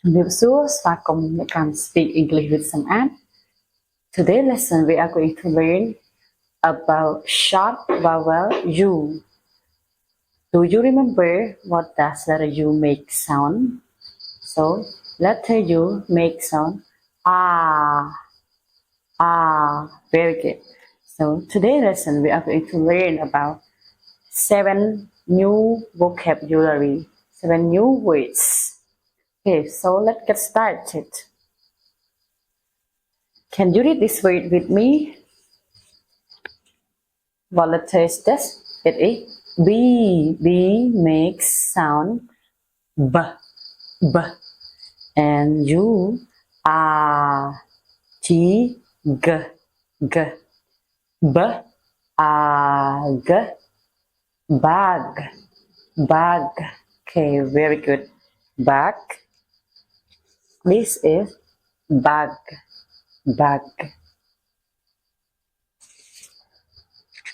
Welcome speak English with SamAth. Today's lesson we are going to learn about short vowel U. Do you remember what does letter U make sound? So letter U make sound ah. Very good. So today's lesson we are going to learn about 7 new vocabulary, 7 new words. Okay, so let's get started. Can you read this word with me? What letter is this? It is B. B makes sound B. B. And U, A, G, G, G. B, A, G. Bag. Bag. Okay, very good. Bag. This is bag. Bag.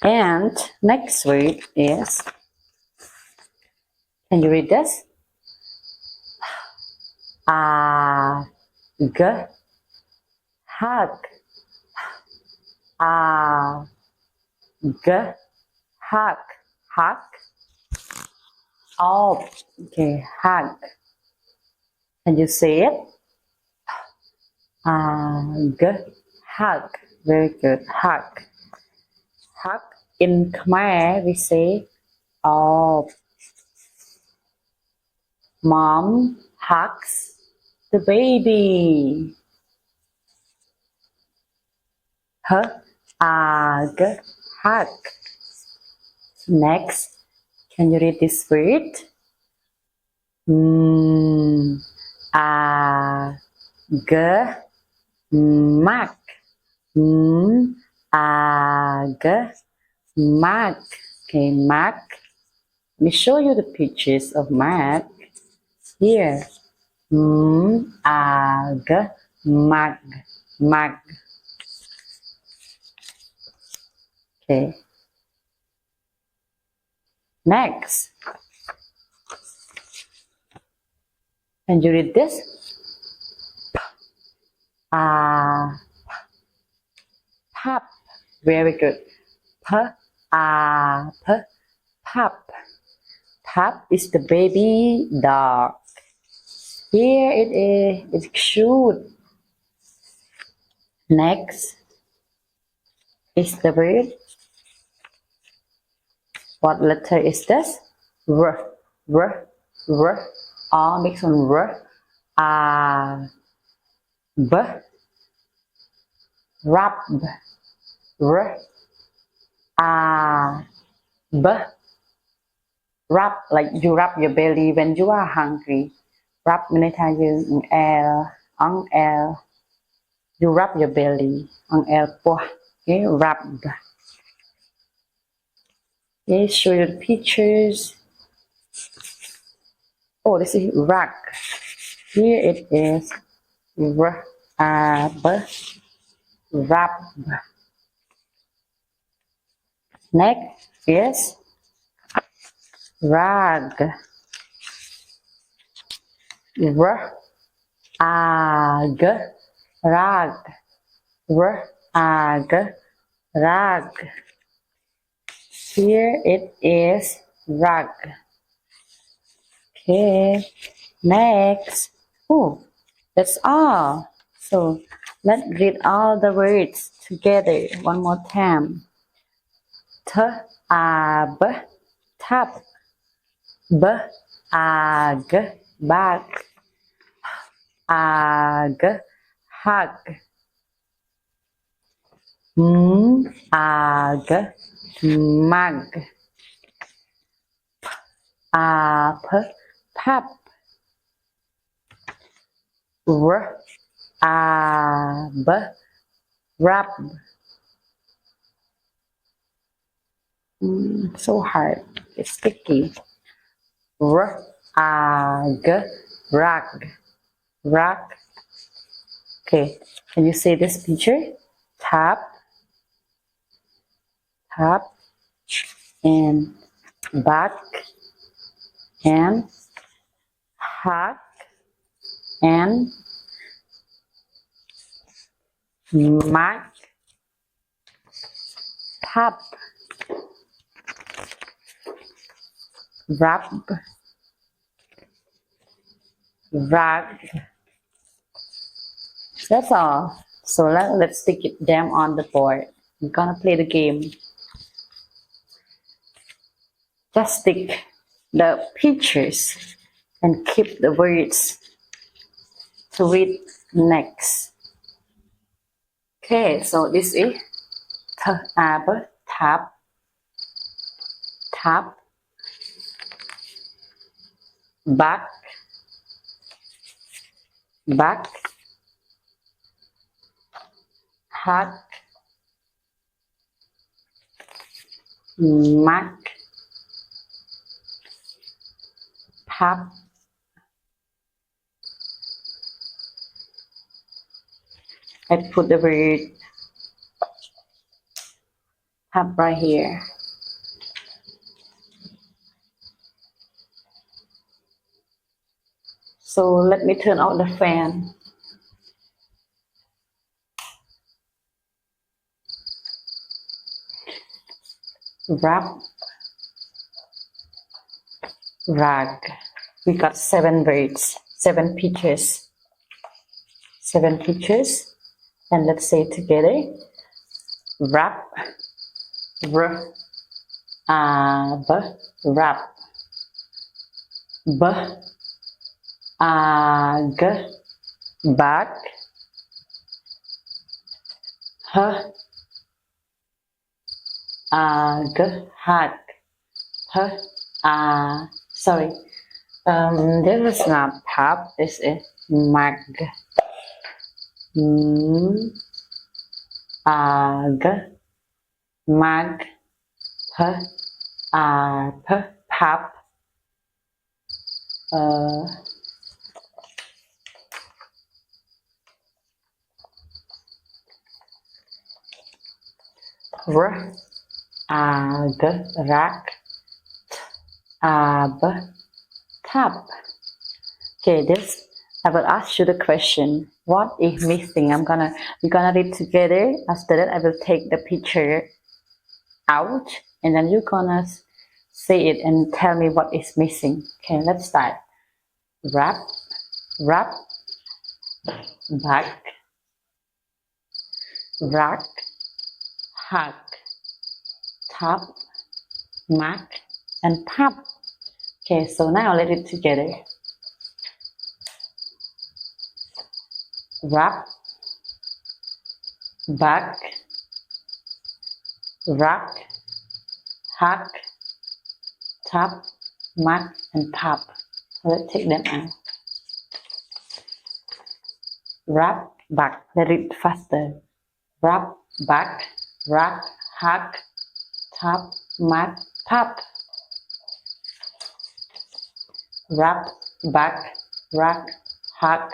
And next word is, can you read this? G, hug. G, hug. Hug. Oh, okay, hug. Can you say it? G, hug. Very good. Hug. Hug. In Khmer, we say, oh, mom hugs the baby. Hug. Hug. Next, can you read this word? G, mug. G, mug. Okay, mug. Let me show you the pictures of mug. Here. G, mug. Mug. Okay. Next. Can you read this? Pup. Very good. Pup. Pup is the baby dog. Here it is. It's cute. Next is the word. What letter is this? R. R. R. All mixed on R. B. Rub. R. B. Rub, like you rub your belly when you are hungry. Rub mình thay dương on L. You rub your belly on L. Okay, rub. Okay, show you the pictures. Oh, this is rug. Here it is rub. Rub. Next is rug. Rug. Rug. Rug. Rug. Here it is rug. Okay, next. Oh, that's all. So let's read all the words together one more time. Tab, tap. Bag, bag. Hug. Mug. Pup. Rub. So hard. It's sticky. Rug. Rug. Okay. Can you see this picture? Tap. And back. And hug. and mark, tap, rub, rag. That's all. So let's stick it down on the board. I'm gonna play the game. Just stick the pictures and keep the words to read next. Okay, so this is tap, tap, back, back, hug, mark, tap, I put the word tap right here. So let me turn out the fan. Wrap, rag. We got 7 words, 7 pictures. 7 pictures. And let's say it together. Wrap, wrap, back, hug, sorry, this is not tap, this is mag, mag, pap, rack, tap. Okay, this I will ask you the question. What is missing? We're gonna read together. After that, I will take the picture out, and then you're gonna say it and tell me what is missing. Okay, let's start. Wrap, wrap, back, rack, hug, tap, mark, and tap. Okay, so now let it together. Wrap, back, rack, hug, tap, mark, and tap. Let's take them out. Wrap, back. Let it faster. Wrap, back, rack, hug, tap, mark, tap. Wrap, back, rack, hug,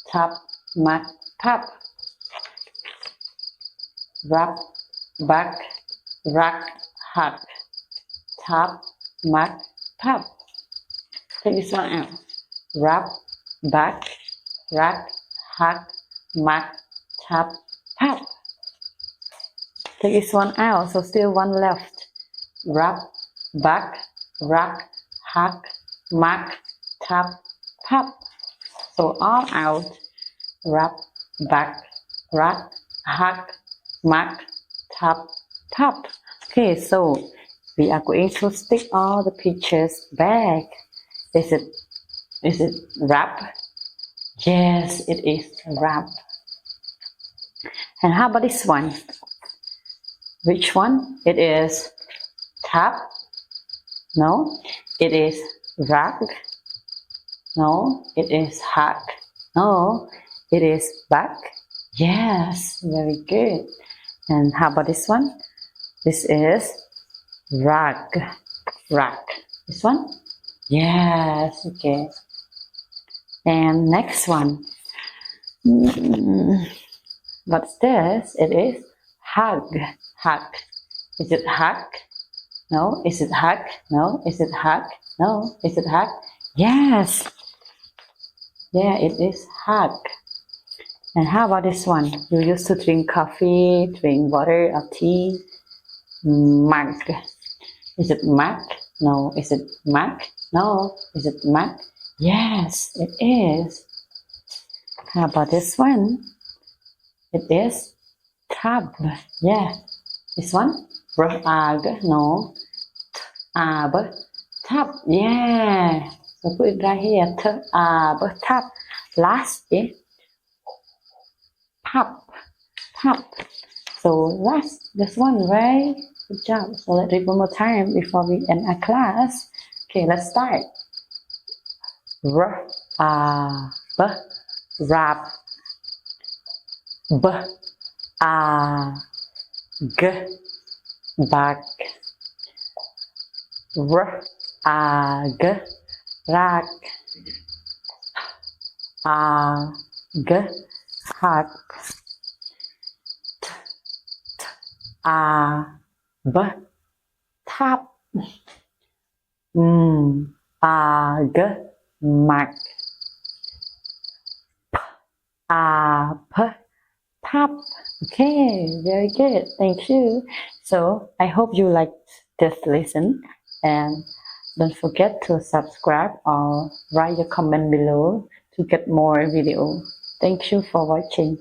tap, mark, tap. Wrap, back, rack, hug, tap, mark, tap. Take this one out. Wrap, back, rack, hug, mark, tap, tap. Take this one out, so still one left. Wrap, back, rack, hug, mark, tap, tap. So all out. Wrap, back, rack, hug, mark, tap, tap. Okay, so we are going to stick all the pictures back. Is it wrap? Yes, it is wrap. And how about this one? Which one? It is tap? No. It is rag? No. It is hug? No. It is back? Yes, very good. And how about this one? This is rag. Rag. This one? Yes, okay. And next one. What's this? It is hug. Hug. Is it hug? No. Is it hug? No. Is it hug? No. Is it hug? Yes. Yeah, it is hug. And how about this one? You used to drink coffee, drink water or tea. Mug. Is it mug? No. Is it mug? No. Is it mug? Yes, it is. How about this one? It is tub. Yeah. This one? Rug. No. Tub. Tub. Yeah. So put it right here. Tub. Last is pub. Pub. So last this one, right? Good job. So let's read one more time before we end our class. Okay, let's start. Rap. Back. Rack. Hug. Tap. Mac. Tap. Okay, very good. Thank you. So I hope you liked this lesson, and don't forget to subscribe or write your comment below to get more video. Thank you for watching.